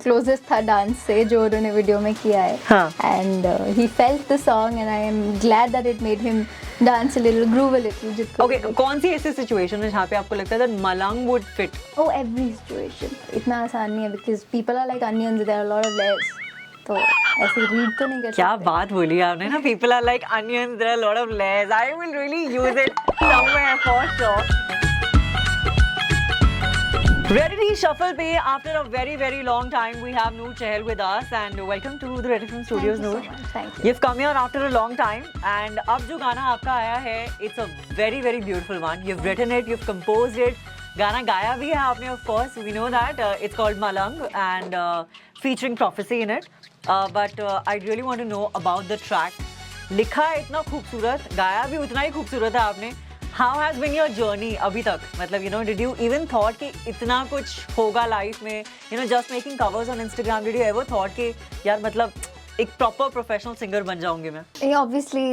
Closest था dance से जो उन्होंने वीडियो में किया है. And he felt the song and I am glad that it made him dance a little, groove a little. Okay, कौन सी ऐसी सिचुएशन है जहाँ पे आपको लगता है that Malang would fit? Oh, every situation. इतना आसान नहीं है because people are like onions, there are a lot of layers. तो ऐसे रीड तो नहीं कर सकते. क्या बात बोली आपने ना, people are like onions, there are a lot of layers. I will really use it somewhere for sure. Rarity Shuffle पे after a very long time we have Noor Chahal with us and welcome to the Red FM Studios. Noor, thank you. You've come here after a long time and अब जो गाना आपका आया है it's a very beautiful one. You've written it, you've composed it. गाना गाया भी है आपने, of course we know that. It's called Malang and featuring Prophecy in it. But I really want to know about the track. लिखा है इतना खूबसूरत, गाया भी उतना ही खूबसूरत है आपने. How has been your journey अभी तक? मतलब did you even thought कि इतना कुछ होगा लाइफ में? Just making covers on Instagram, did you ever thought कि यार मतलब एक proper professional singer बन जाऊंगी मैं? Obviously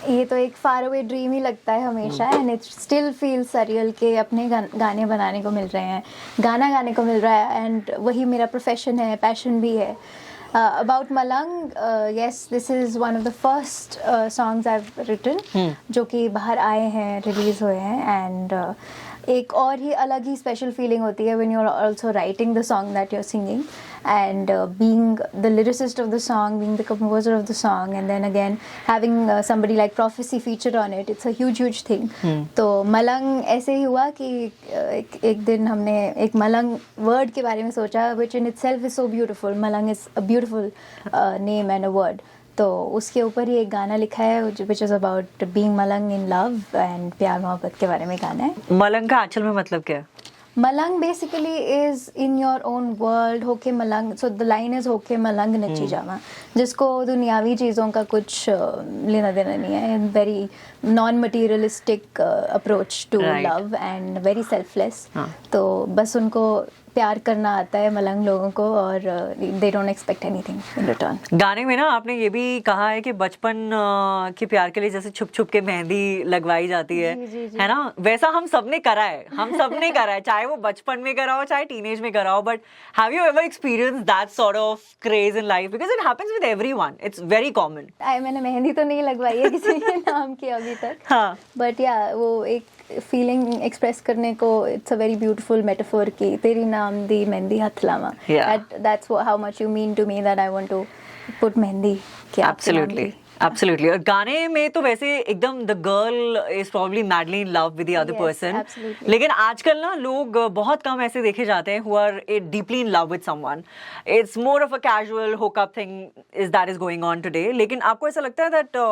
ये तो एक far away dream ही लगता है हमेशा and it still feels surreal कि अपने गाने बनाने को मिल रहे हैं, गाना गाने को मिल रहा है and वही मेरा profession है, passion भी है. About Malang, yes, this is one of the first songs I've written, जो कि बाहर आए हैं, रिलीज हुए हैं and एक और ही अलग ही special feeling होती है when you're also writing the song that you're singing and being the lyricist of the song, being the composer of the song and then again having somebody like Prophecy feature on it, it's a huge thing. तो मलंग ऐसे ही हुआ कि एक दिन हमने एक मलंग word के बारे में सोचा which in itself is so beautiful. Malang is a beautiful name and a word. तो उसके ऊपर ही एक गाना लिखा है which is about being Malang in love and प्यार मोहब्बत के बारे में गाना है. मलंग का असल में मतलब क्या है? मलंग basically is in your own world. होके मलंग, so the line is होके मलंग नची जावा, जिसको दुनियावी चीज़ों का कुछ लेना देना नहीं है. Very non-materialistic approach to love and very selfless. तो बस उनको प्यार करना आता है मलंग लोगों को और they don't expect anything in return. गाने में ना आपने ये भी कहा है कि बचपन के प्यार के लिए जैसे छुप के मेहंदी लगवाई जाती है, है ना? वैसा हम सबने करा है, चाहे वो बचपन में करा हो चाहे टीनेज में करा हो. But have you ever experienced that sort of craze in life? Because it happens with everyone, it's very common. मैंने मेहंदी तो नहीं लगवाई है किसी के नाम की अभी तक. हाँ, बट या वो एक फीलिंग एक्सप्रेस करने को, it's a very beautiful metaphor की तेरी नाम दी मेहंदी हथ लावा. That's how much you mean to me that I want to put mehndi के आपके नाम की. Absolutely. और गाने में तो वैसे एकदम the girl is probably madly in love with the other person. Absolutely. लेकिन आजकल ना लोग बहुत कम ऐसे देखे जाते हैं who are deeply in love with someone. It's more of a casual hookup thing that is going on today. लेकिन आपको ऐसा लगता है that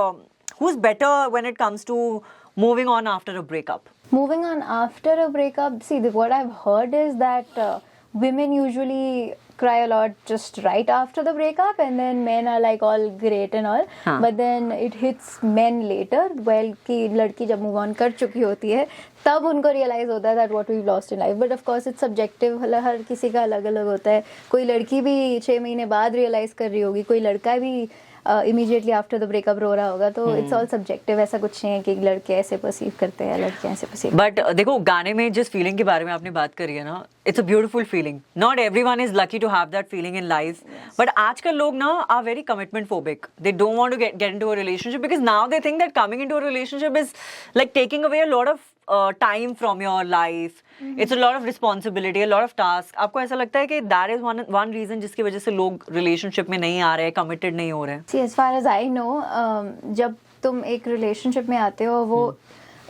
who's better when it comes to moving on after a breakup? Moving on after a breakup, see, what I've heard is that women usually cry a lot just right after the breakup and then men are like all great and all. But then it hits men later. Well, कि लड़की जब move on कर चुकी होती है तब उनको realize होता है that what we've lost in life. But of course it's subjective. हर किसी का अलग अलग होता है. कोई लड़की भी 6 महीने बाद realize कर रही होगी, कोई लड़का भी immediately after the breakup रो रहा होगा. तो it's all subjective. ऐसा कुछ नहीं है कि लड़के ऐसे perceive करते हैं, लड़कियां ऐसे perceive. But देखो, गाने में जिस feeling के बारे में आपने बात करी है ना, it's a beautiful feeling. Not everyone is lucky to have that feeling in life. Yes. But आजकल लोग ना are very commitment phobic. They don't want to get into a relationship because now they think that coming into a relationship is like taking away a lot of time from your life. It's a lot of responsibility, a lot of task. आपको ऐसा लगता है कि that is one reason जिसकी वजह से लोग relationship में नहीं आ रहे हैं, committed नहीं हो रहे हैं? See, as far as I know, जब तुम एक relationship में आते हो, वो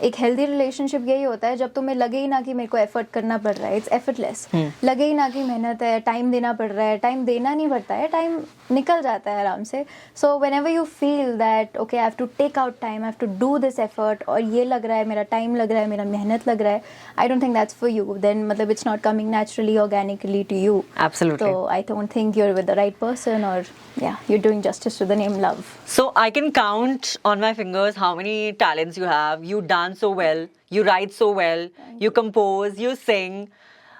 एक हेल्दी रिलेशनशिप यही होता है जब तुम्हें लगे ही ना कि मेरे को एफर्ट करना पड़ रहा है. It's effortless. लगे ही ना कि मेहनत है, टाइम देना पड़ रहा है. टाइम देना नहीं पड़ता है, टाइम निकल जाता है आराम से. So whenever you feel that okay I have to take out time, I have to do this effort और ये लग रहा है, मेरा टाइम लग रहा है, मेरा मेहनत लग रहा है, I don't think that's for you. Then मतलब it's not coming naturally organically to you. Absolutely. So I don't think you're with the right person or you're doing justice to the name love. So I can count on my fingers how many talents you have. You dance so well, you write so well, you compose, you sing.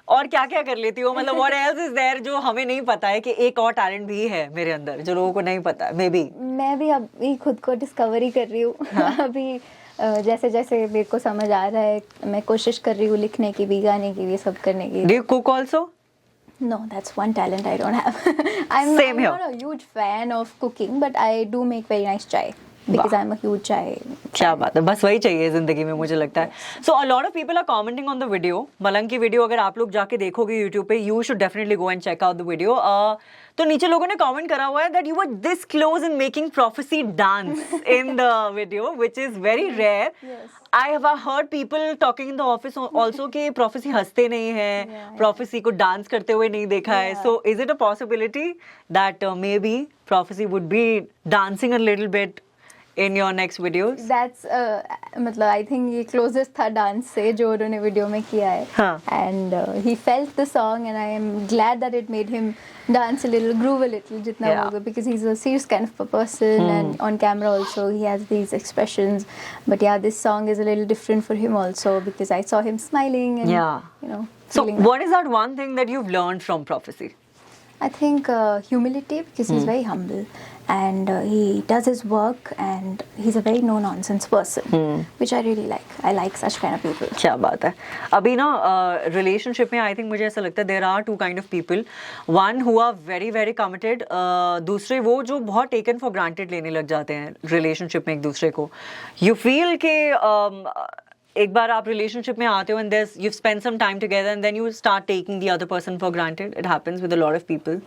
और क्या क्या कर लेती हो? मतलब what else is there जो हमें नहीं पता है कि एक और टैलेंट भी है मेरे अंदर जो लोगों को नहीं पता है? मे बी मैं भी अभी खुद को डिस्कवरी कर रही हूँ. अभी जैसे जैसे मेरे को समझ आ रहा है मैं कोशिश कर रही हूँ लिखने की भी, गाने की भी, सब करने की. Do you cook also? No, that's one talent I don't have. I'm Same here. not a huge fan of cooking, but I do make very nice chai because Wow. I'm a huge chai. क्या बात है, बस वही चाहिए जिंदगी में मुझे लगता है. So a lot of people are commenting on the video. Malang की वीडियो अगर आप लोग जाके देखोगे यूट्यूब पे, you should definitely go and check out the video. तो नीचे लोगों ने कमेंट करा हुआ है that you were this close in making Prophecy dance in the video, which is very rare. I have heard people talking in the office also कि Prophecy हंसते नहीं है, प्रोफेसी को डांस करते हुए नहीं देखा है. So is it a possibility that may be prophecy would be dancing a little bit in your next videos? That's मतलब I think ये closest था डांस से जो उन्होंने वीडियो में किया है. हाँ. And he felt the song and I am glad that it made him dance a little, groove a little जितना Yeah. होगा, because he's a serious kind of a person and on camera also he has these expressions. But yeah, this song is a little different for him also because I saw him smiling and Yeah. you know. So feeling that. what is that one thing that you've learned from Prophecy? I think humility, because he's very humble and he does his work and he's a very no-nonsense person, which I really like. I like such kind of people. क्या बात है. अभी ना relationship में I think मुझे ऐसा लगता है there are two kind of people. One who are very very committed, दूसरे वो जो बहुत टेकन फॉर ग्रांटेड लेने लग जाते हैं रिलेशनशिप में एक दूसरे को. यू फील के एक बार आप रिलेशनशिप में आते हो and there you spend some time together and then you start taking the other person for granted. It happens with a lot of people.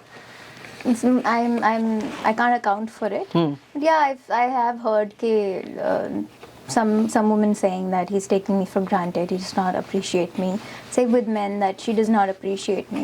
I can't account for it. But yeah, I have heard some women saying that he's taking me for granted. He does not appreciate me. Same with men, that she does not appreciate me.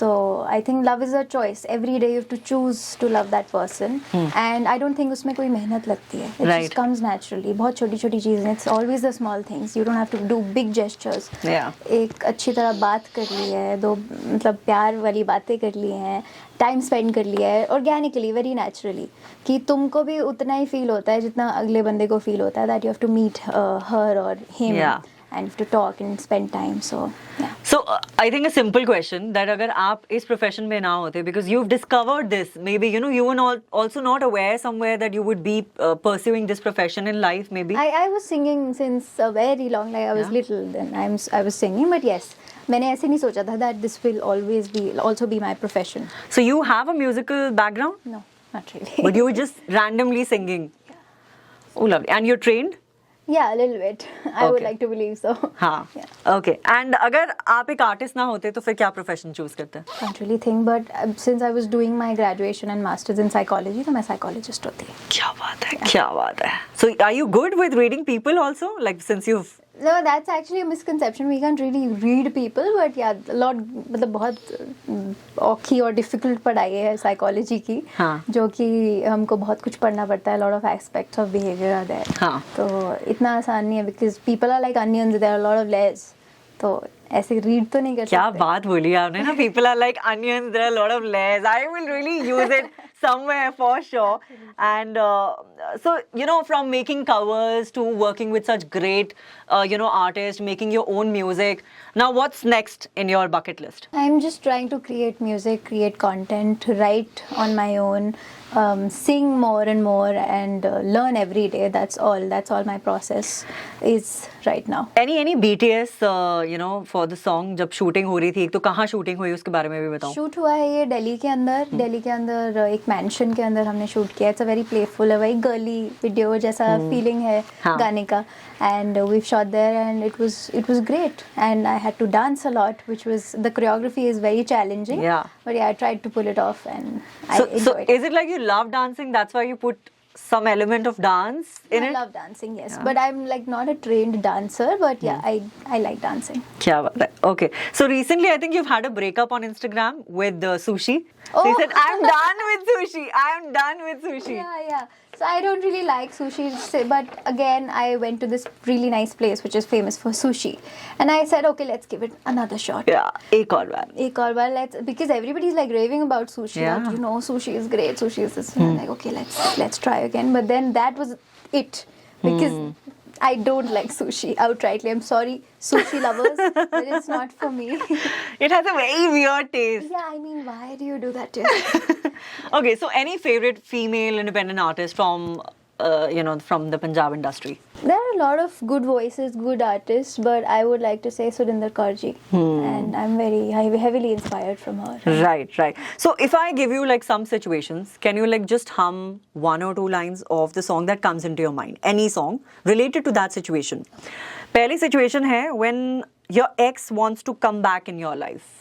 So I think love is a choice. Every day you have to choose to love that person. And I don't think उसमें कोई मेहनत लगती है. It Right. just comes naturally. बहुत छोटी छोटी चीज़ें. It's always the small things. You don't have to do big gestures. Yeah. एक अच्छी तरह बात कर ली है, दो मतलब प्यार वाली बातें कर ली हैं, टाइम स्पेंड कर लिया है ऑर्गेनिकली, वेरी नेचुरली, कि तुमको भी उतना ही फील होता है जितना अगले बंदे को फील होता है, that you have to meet her और him and to talk and spend time. So So I think a simple question that अगर आप इस प्रोफेशन में ना होते, because you've discovered this, maybe you know you were not also not aware somewhere that you would be pursuing this profession in life, maybe. I was singing since a very long, like I was little then. I was singing, but yes, मैंने ऐसे नहीं सोचा था that this will always be also be my profession. So you have a musical background, No, not really. but you were just randomly singing. Oh, lovely. And you're trained? Yeah, a little bit. I would Okay. like to believe so. हाँ. Yeah. Okay. And अगर आप एक artist ना होते तो फिर क्या profession choose करते? Can't really think, but since I was doing my graduation and masters in psychology, तो मैं psychologist होती. क्या बात है, क्या बात है. So are you good with reading people also? Like since you've No, that's actually a misconception. We can't really read people, but yeah, a lot, मतलब बहुत औखी और difficult पढ़ाई है psychology की, हाँ. जो कि हमको बहुत कुछ पढ़ना पड़ता है. A lot of aspects of behavior are there. हाँ. तो इतना आसान नहीं है because people are like onions. There are a lot of layers. तो ऐसे read तो नहीं कर क्या सकते. बात बोली आपने ना. People are like onions, there are a lot of layers. I will really use it somewhere for sure. And so you know, from making covers to working with such great you know artists, making your own music. Now what's next in your bucket list? I'm just trying to create music, create content, write on my own, sing more and more, and learn every day. That's all my process is right now. Any BTS you know for the song जब shooting हो रही थी, एक तो कहाँ shooting हुई उसके बारे में भी बताओ. शूट हुआ है ये दिल्ली के अंदर एक मैंशन के अंदर हमने शूट किया. इट्स अ वेरी प्लेफुल, वही गर्ली वीडियो जैसा फीलिंग है हाँ. गाने का. And we shot there and it was great and I had to dance a lot, which was the choreography is very challenging. Yeah. But yeah, I tried to pull it off and I So enjoyed it. is it like you love dancing? That's why you put some element of dance in I it? love dancing, yes, but I'm like not a trained dancer, but yeah, I like dancing. क्या बात है. Okay. So recently I think you've had a breakup on Instagram with Sushi. So you Oh. said, I'm done with sushi. I'm done with sushi. Yeah. So I don't really like sushi, but again, I went to this really nice place which is famous for sushi, and I said, okay, let's give it another shot. Yeah. एक और बार. एक और बार because everybody's like raving about sushi, Yeah. that you know sushi is great, sushi is this. And I'm like, okay, let's try again. But then that was it, because I don't like sushi outrightly. I'm sorry, sushi lovers, but it's not for me. It has a very weird taste. Yeah, I mean, why do you do that to yourself? Okay. So any favorite female independent artist from you know from the Punjab industry? There are are a lot of good voices, good artists, but I would like to say Surinder Kaur ji, and I'm very heavily inspired from her. Right, right. So if I give you like some situations, can you like just hum one or two lines of the song that comes into your mind? Any song related to that situation. पहली situation है when your ex wants to come back in your life.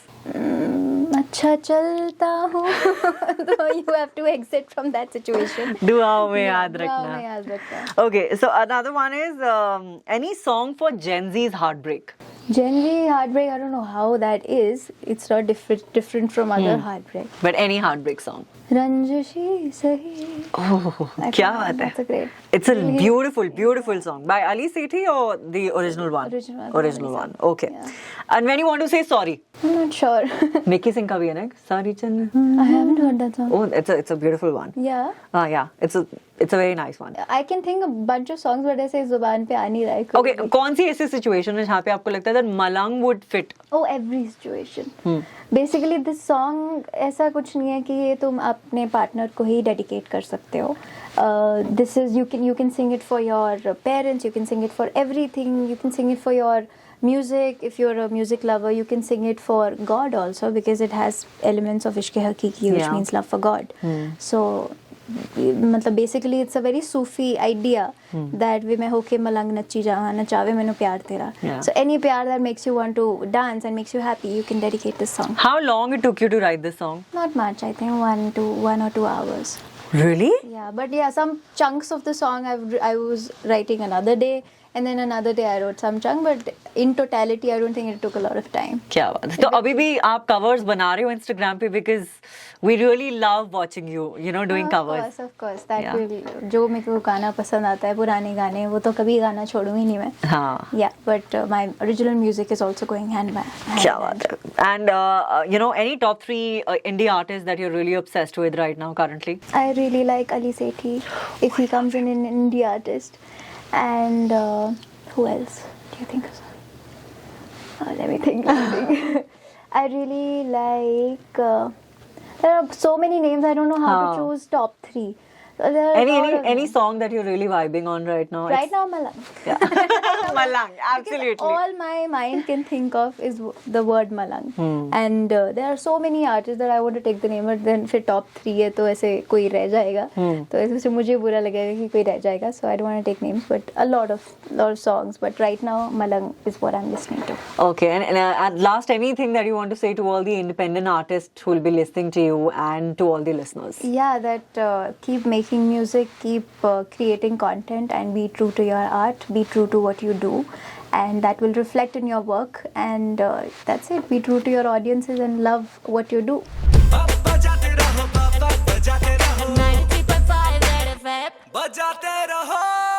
अच्छा चलता हूँ. So you have to exit from that situation. दुआओं में Yeah, याद दुआओं में रखना. याद रखना. Okay, so another one is any song for Gen Z's heartbreak. Gen Z heartbreak, I don't know how that is. It's not different from other heartbreak. But any heartbreak song. रंजिशी सही. Oh, I क्या think बात that's a है. great. It's a really- beautiful, beautiful song by Ali Sethi or the original one? Original Original one. Ali Sethi, Okay. yeah. And when you want to say sorry, I'm not sure. Mickey Singh का भी है ना? Sorry Chan. I haven't heard that song. Oh, it's a beautiful one. Yeah. Yeah, it's a very nice one. I can think a bunch of songs, but ऐसे जुबान पे आ नहीं रहा है. कोई Okay, भी. कौन सी ऐसी situation है जहाँ पे आपको लगता है that Malang would fit? Oh, every situation. Basically, this song ऐसा कुछ नहीं है कि ये तुम अपने पार्टनर को ही डेडिकेट कर सकते हो. This is you can sing it for your parents. You can sing it for everything. You can sing it for your music. If you're a music lover, you can sing it for God also because it has elements of ishq hakiki, which Yeah. means love for God. So. मतलब basically it's a very Sufi idea that way मैं होके मलंग नच्ची जावा नचावे मैंने प्यार तेरा. Yeah. So any प्यार that makes you want to dance and makes you happy, you can dedicate this song. How long it took you to write this song? Not much, I think 1 or 2 hours. Really? Yeah, but yeah, some chunks of the song I was writing another day, and then another day I wrote some chunk, but in totality I don't think it took a lot of time. क्या बात है. तो अभी भी आप covers बना रहे हो Instagram पे because we really love watching you doing covers. Of course, that Yeah. will जो मेरे को गाना पसंद आता है पुराने गाने वो तो कभी गाना छोड़ूंगी नहीं मैं. हाँ. Yeah, but my original music is also going hand by hand. क्या बात है. And any top 3 indie artists that you're really obsessed with right now currently? I really like Ali Sethi if he comes in an indie artist. And who else do you think of? Let me think. I really like. There are so many names. I don't know how हाँ. to choose top 3. There are a lot of Any them. song that you're really vibing on right now? Right now, Malang. Malang, absolutely. Because all my mind can think of is the word Malang. And there are so many artists that I want to take the name, but then फिर top 3 है तो ऐसे कोई रह जाएगा. तो ऐसे से मुझे बुरा लगेगा कि कोई रह जाएगा. So I don't want to take names, but a lot of songs. But right now, Malang is what I'm listening to. Okay, and at last, anything that you want to say to all the independent artists who will be listening to you and to all the listeners? Yeah, that keep making music, keep creating content, and be true to your art, be true to what you do, and that will reflect in your work. And that's it. Be true to your audiences and love what you do. बजाते रहो 93.5 Red FM बजाते रहो.